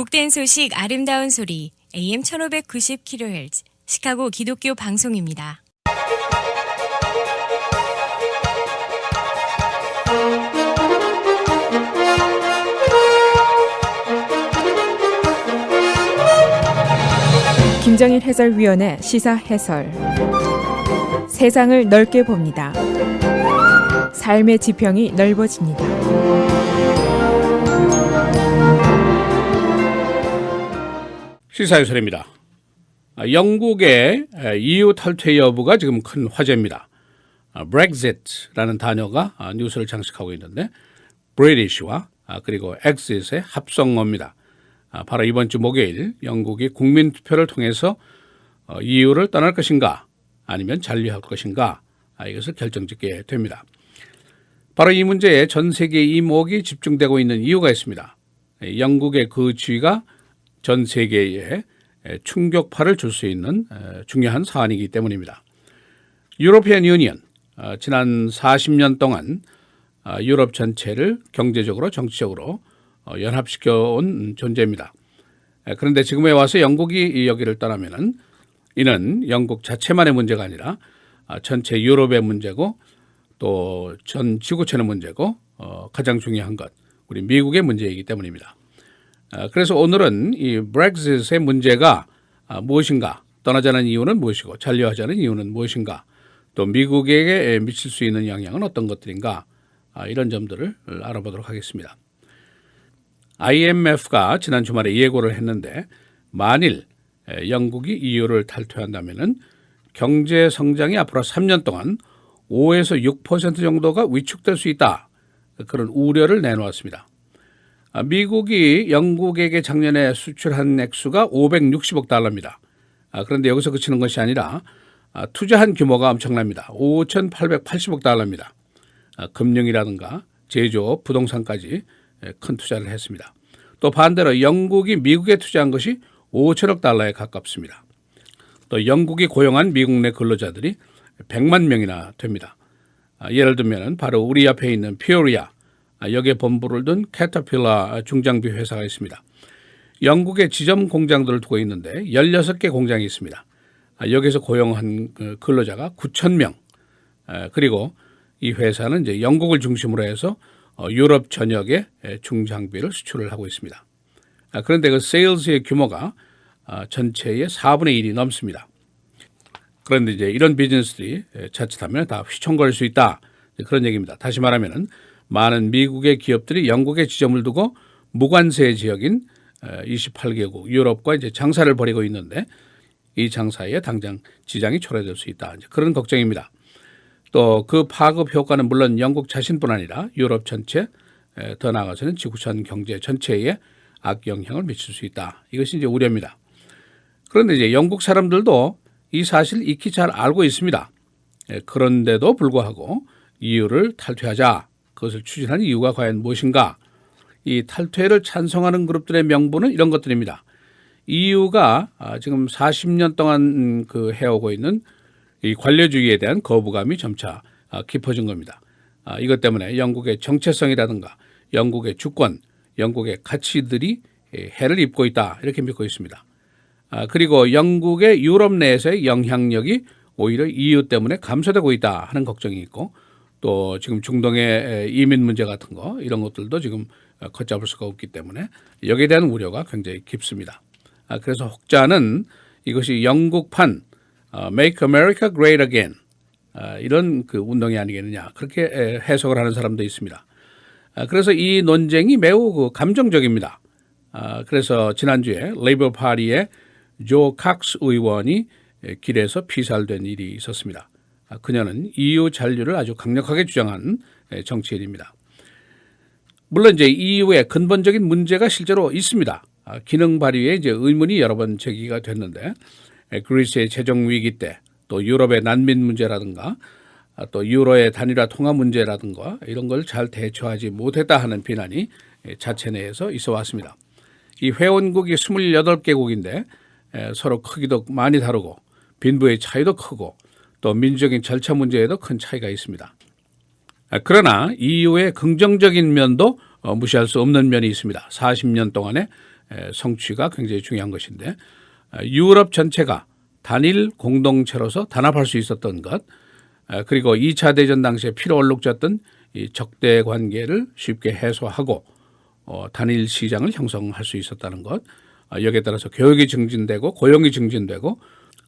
복된 소식 아름다운 소리 AM 1590kHz 시카고 기독교 방송입니다. 김정일 해설위원의 시사 해설. 세상을 넓게 봅니다. 삶의 지평이 넓어집니다. 시사해설입니다. 영국의 EU 탈퇴 여부가 지금 큰 화제입니다. Brexit라는 단어가 뉴스를 장식하고 있는데 British와 그리고 Exit의 합성어입니다. 바로 이번 주 목요일 영국이 국민투표를 통해서 EU를 떠날 것인가 아니면 잔류할 것인가 이것을 결정짓게 됩니다. 바로 이 문제에 전 세계의 이목이 집중되고 있는 이유가 있습니다. 영국의 그 지위가 전 세계에 충격파를 줄 수 있는 중요한 사안이기 때문입니다. 유로피안 유니언, 지난 40년 동안 유럽 전체를 경제적으로 정치적으로 연합시켜온 존재입니다. 그런데 지금에 와서 영국이 여기를 떠나면은 이는 영국 자체만의 문제가 아니라 전체 유럽의 문제고 또 전 지구촌의 문제고 가장 중요한 것 우리 미국의 문제이기 때문입니다. 그래서 오늘은 이 브렉짓의 문제가 무엇인가, 떠나자는 이유는 무엇이고 잔류하자는 이유는 무엇인가, 또 미국에게 미칠 수 있는 영향은 어떤 것들인가, 이런 점들을 알아보도록 하겠습니다. IMF가 지난 주말에 예고를 했는데 만일 영국이 EU를 탈퇴한다면 경제 성장이 앞으로 3년 동안 5에서 6% 정도가 위축될 수 있다. 그런 우려를 내놓았습니다. 미국이 영국에게 작년에 수출한 액수가 560억 달러입니다. 그런데 여기서 그치는 것이 아니라 투자한 규모가 엄청납니다. 5,880억 달러입니다. 금융이라든가 제조업, 부동산까지 큰 투자를 했습니다. 또 반대로 영국이 미국에 투자한 것이 5천억 달러에 가깝습니다. 또 영국이 고용한 미국 내 근로자들이 100만 명이나 됩니다. 예를 들면 바로 우리 앞에 있는 피오리아, 여기에 본부를 둔 캐터필러 중장비 회사가 있습니다. 영국에 지점 공장들을 두고 있는데 16개 공장이 있습니다. 여기서 고용한 근로자가 9,000명. 그리고 이 회사는 이제 영국을 중심으로 해서 유럽 전역에 중장비를 수출을 하고 있습니다. 그런데 그 세일즈의 규모가 전체의 4분의 1이 넘습니다. 그런데 이제 이런 비즈니스들이 자칫하면 다 휘청거릴 수 있다. 그런 얘기입니다. 다시 말하면은 많은 미국의 기업들이 영국에 지점을 두고 무관세 지역인 28개국 유럽과 이제 장사를 벌이고 있는데 이 장사에 당장 지장이 초래될 수 있다. 그런 걱정입니다. 또 그 파급 효과는 물론 영국 자신뿐 아니라 유럽 전체, 더 나아가서는 지구촌 경제 전체에 악영향을 미칠 수 있다. 이것이 이제 우려입니다. 그런데 이제 영국 사람들도 이 사실을 익히 잘 알고 있습니다. 그런데도 불구하고 EU를 탈퇴하자. 그것을 추진한 이유가 과연 무엇인가? 이 탈퇴를 찬성하는 그룹들의 명분은 이런 것들입니다. EU가 지금 40년 동안 해오고 있는 이 관료주의에 대한 거부감이 점차 깊어진 겁니다. 이것 때문에 영국의 정체성이라든가 영국의 주권, 영국의 가치들이 해를 입고 있다. 이렇게 믿고 있습니다. 그리고 영국의 유럽 내에서의 영향력이 오히려 EU 때문에 감소되고 있다 하는 걱정이 있고 또 지금 중동의 이민 문제 같은 거 이런 것들도 지금 걷잡을 수가 없기 때문에 여기에 대한 우려가 굉장히 깊습니다. 그래서 혹자는 이것이 영국판 Make America Great Again 이런 그 운동이 아니겠느냐 그렇게 해석을 하는 사람도 있습니다. 그래서 이 논쟁이 매우 감정적입니다. 그래서 지난주에 레이버 파티의 조 칵스 의원이 길에서 피살된 일이 있었습니다. 그녀는 EU 잔류를 아주 강력하게 주장한 정치인입니다. 물론 이제 EU의 근본적인 문제가 실제로 있습니다. 기능 발휘에 이제 의문이 여러 번 제기가 됐는데 그리스의 재정 위기 때 또 유럽의 난민 문제라든가 또 유로의 단일화 통화 문제라든가 이런 걸 잘 대처하지 못했다 하는 비난이 자체 내에서 있어 왔습니다. 이 회원국이 28개국인데 서로 크기도 많이 다르고 빈부의 차이도 크고 또 민주적인 절차 문제에도 큰 차이가 있습니다. 그러나 EU의 긍정적인 면도 무시할 수 없는 면이 있습니다. 40년 동안의 성취가 굉장히 중요한 것인데 유럽 전체가 단일 공동체로서 단합할 수 있었던 것, 그리고 2차 대전 당시에 피로 얼룩졌던 이 적대 관계를 쉽게 해소하고 단일 시장을 형성할 수 있었다는 것, 여기에 따라서 교육이 증진되고 고용이 증진되고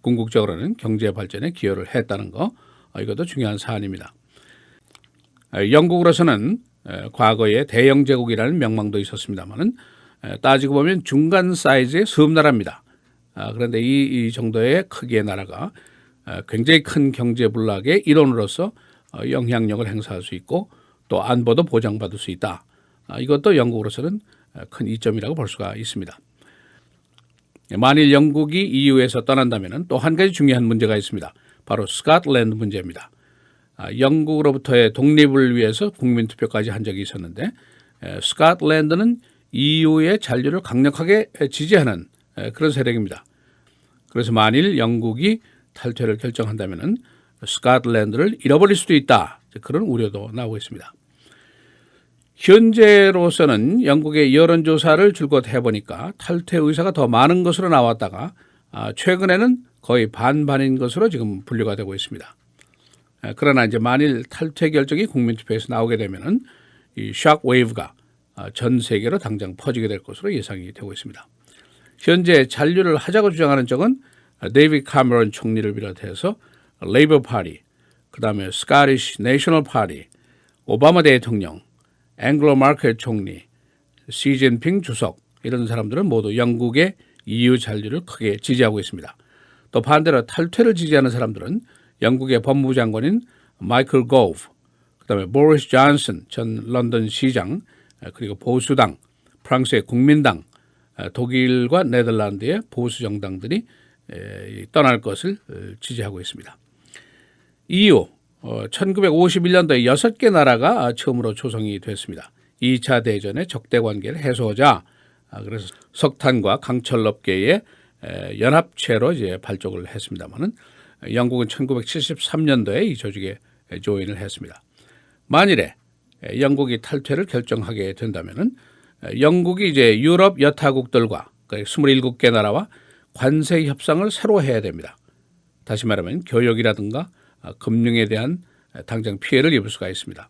궁극적으로는 경제 발전에 기여를 했다는 것, 이것도 중요한 사안입니다. 영국으로서는 과거에 대영 제국이라는 명망도 있었습니다만은 따지고 보면 중간 사이즈의 섬나라입니다. 그런데 이 정도의 크기의 나라가 굉장히 큰 경제 불락의 일원으로서 영향력을 행사할 수 있고 또 안보도 보장받을 수 있다. 이것도 영국으로서는 큰 이점이라고 볼 수가 있습니다. 만일 영국이 EU에서 떠난다면 또 한 가지 중요한 문제가 있습니다. 바로 스코틀랜드 문제입니다. 영국으로부터의 독립을 위해서 국민투표까지 한 적이 있었는데 스코틀랜드는 EU의 잔류를 강력하게 지지하는 그런 세력입니다. 그래서 만일 영국이 탈퇴를 결정한다면 스코틀랜드를 잃어버릴 수도 있다. 그런 우려도 나오고 있습니다. 현재로서는 영국의 여론조사를 줄곧 해보니까 탈퇴 의사가 더 많은 것으로 나왔다가 최근에는 거의 반반인 것으로 지금 분류가 되고 있습니다. 그러나 이제 만일 탈퇴 결정이 국민투표에서 나오게 되면은 이 샥웨이브가 전 세계로 당장 퍼지게 될 것으로 예상이 되고 있습니다. 현재 잔류를 하자고 주장하는 쪽은 데이비드 카메론 총리를 비롯해서 레이버 파티, 그다음에 스코티시 내셔널 파티, 오바마 대통령, 앵글로 마켈 총리, 시진핑 주석 이런 사람들은 모두 영국의 EU 잔류를 크게 지지하고 있습니다. 또 반대로 탈퇴를 지지하는 사람들은 영국의 법무부 장관인 마이클 고브, 그다음에 보리스 존슨 전 런던 시장, 그리고 보수당, 프랑스의 국민당, 독일과 네덜란드의 보수 정당들이 떠날 것을 지지하고 있습니다. EU 1951년도에 6개 나라가 처음으로 조성이 됐습니다. 2차 대전의 적대 관계를 해소하자. 그래서 석탄과 강철 업계의 연합체로 이제 발족을 했습니다만은 영국은 1973년도에 이 조직에 조인을 했습니다. 만일에 영국이 탈퇴를 결정하게 된다면은 영국이 이제 유럽 여타국들과 27개 나라와 관세 협상을 새로 해야 됩니다. 다시 말하면 교역이라든가 금융에 대한 당장 피해를 입을 수가 있습니다.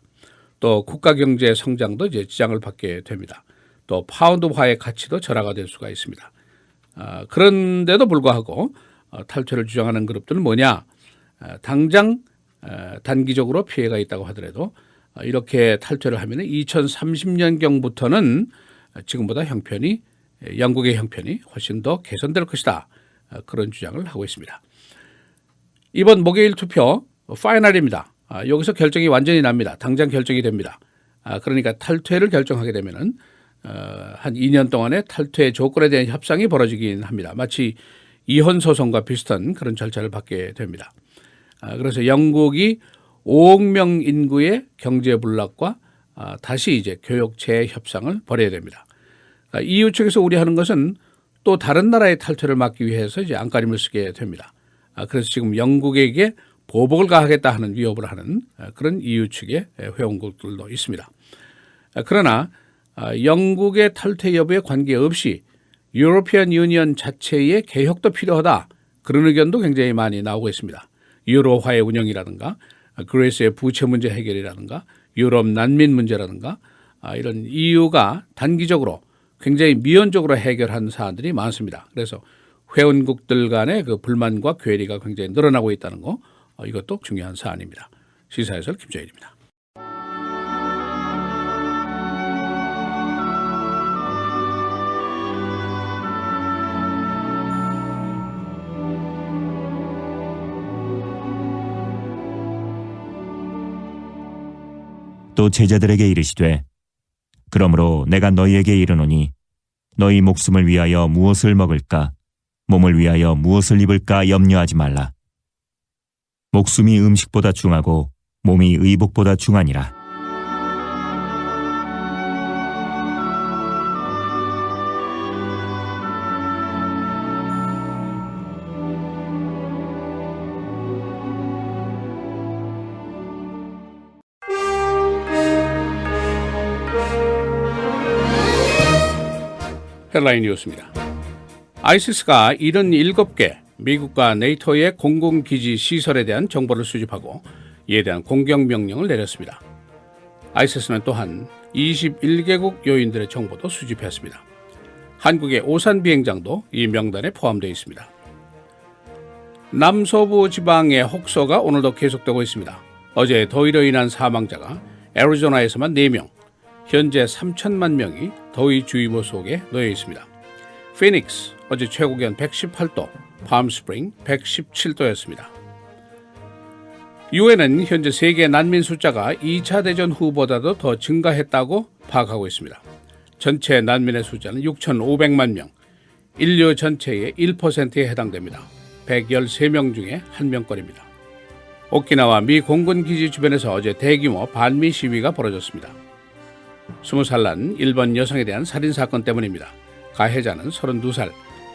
또 국가 경제 성장도 이제 지장을 받게 됩니다. 또 파운드화의 가치도 절하가 될 수가 있습니다. 그런데도 불구하고 탈퇴를 주장하는 그룹들은 뭐냐? 당장 단기적으로 피해가 있다고 하더라도 이렇게 탈퇴를 하면 2030년경부터는 지금보다 영국의 형편이 훨씬 더 개선될 것이다. 그런 주장을 하고 있습니다. 이번 목요일 투표 파이널입니다. 여기서 결정이 완전히 납니다. 당장 결정이 됩니다. 그러니까 탈퇴를 결정하게 되면은 한 2년 동안의 탈퇴 조건에 대한 협상이 벌어지긴 합니다. 마치 이혼 소송과 비슷한 그런 절차를 받게 됩니다. 그래서 영국이 5억 명 인구의 경제 불락과 다시 이제 교역 재협상을 벌여야 됩니다. EU 측에서 우려하는 것은 또 다른 나라의 탈퇴를 막기 위해서 이제 안간힘을 쓰게 됩니다. 그래서 지금 영국에게 보복을 가하겠다 하는 위협을 하는 그런 EU 측의 회원국들도 있습니다. 그러나 영국의 탈퇴 여부에 관계없이 유로피안 유니언 자체의 개혁도 필요하다. 그런 의견도 굉장히 많이 나오고 있습니다. 유로화의 운영이라든가 그리스의 부채 문제 해결이라든가 유럽 난민 문제라든가 이런 EU가 단기적으로 굉장히 미온적으로 해결한 사안들이 많습니다. 그래서 회원국들 간의 그 불만과 괴리가 굉장히 늘어나고 있다는 거, 이것도 중요한 사안입니다. 시사해설 김정일입니다. 또 제자들에게 이르시되 그러므로 내가 너희에게 이르노니 너희 목숨을 위하여 무엇을 먹을까 몸을 위하여 무엇을 입을까 염려하지 말라. 목숨이 음식보다 중하고 몸이 의복보다 중하니라. 헤드라인 뉴스입니다. 아이시스가 77개 미국과 네이토의 공공기지 시설에 대한 정보를 수집하고 이에 대한 공격 명령을 내렸습니다. 아이시스는 또한 21개국 요인들의 정보도 수집했습니다. 한국의 오산 비행장도 이 명단에 포함되어 있습니다. 남서부 지방의 혹서가 오늘도 계속되고 있습니다. 어제 더위로 인한 사망자가 애리조나에서만 4명, 현재 3천만 명이 더위주의보 속에 놓여 있습니다. 피닉스, 어제 최고기온 118도, 팜스프링 117도였습니다. 유엔은 현재 세계 난민 숫자가 2차 대전 후보다도 더 증가했다고 파악하고 있습니다. 전체 난민의 숫자는 6,500만 명, 인류 전체의 1%에 해당됩니다. 113명 중에 1명권입니다. 오키나와 미 공군기지 주변에서 어제 대규모 반미 시위가 벌어졌습니다. 20살 난 일본 여성에 대한 살인사건 때문입니다. 가해자는 32살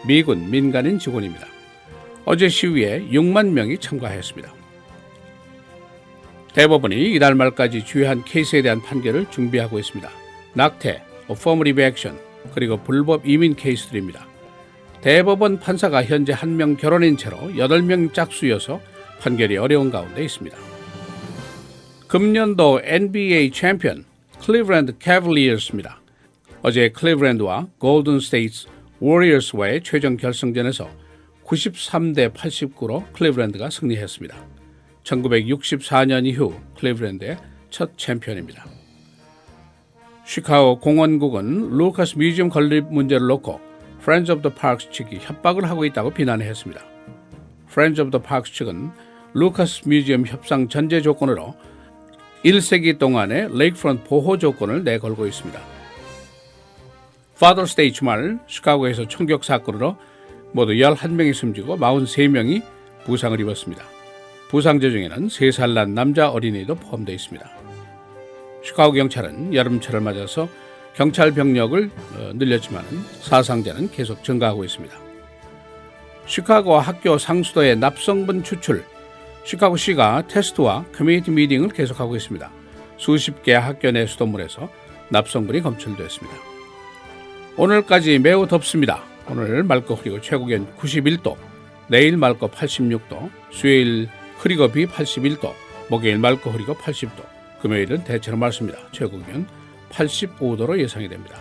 미군 민간인 직원입니다. 어제 시위에 6만 명이 참가했습니다. 대법원이 이달 말까지 주요한 케이스에 대한 판결을 준비하고 있습니다. 낙태, affirmative action, 그리고 불법 이민 케이스들입니다. 대법원 판사가 현재 1명 결혼인 채로 8명 짝수여서 판결이 어려운 가운데 있습니다. 금년도 NBA 챔피언 클리브랜드 캐벌리어스입니다. 어제 클리브랜드와 골든 스테이트 워리어스와의 최종 결승전에서 93대 89로 클리브랜드가 승리했습니다. 1964년 이후 클리브랜드의 첫 챔피언입니다. 시카고 공원국은 루카스 뮤지엄 건립 문제를 놓고 Friends of the Parks 측이 협박을 하고 있다고 비난했습니다. Friends of the Parks 측은 루카스 뮤지엄 협상 전제 조건으로 1세기 동안의 레이크프런트 보호 조건을 내걸고 있습니다. Father's Day 주말 시카고에서 총격 사건으로 모두 11명이 숨지고 43명이 부상을 입었습니다. 부상자 중에는 3살 난 남자 어린이도 포함되어 있습니다. 시카고 경찰은 여름철을 맞아서 경찰 병력을 늘렸지만 사상자는 계속 증가하고 있습니다. 시카고 학교 상수도의 납성분 추출, 시카고시가 테스트와 커뮤니티 미팅을 계속하고 있습니다. 수십 개 학교 내 수돗물에서 납성분이 검출됐습니다. 오늘까지 매우 덥습니다. 오늘 맑고 흐리고 최고기온 91도, 내일 맑고 86도, 수요일 흐리고 비 81도, 목요일 맑고 흐리고 80도, 금요일은 대체로 맑습니다. 최고기온 85도로 예상이 됩니다.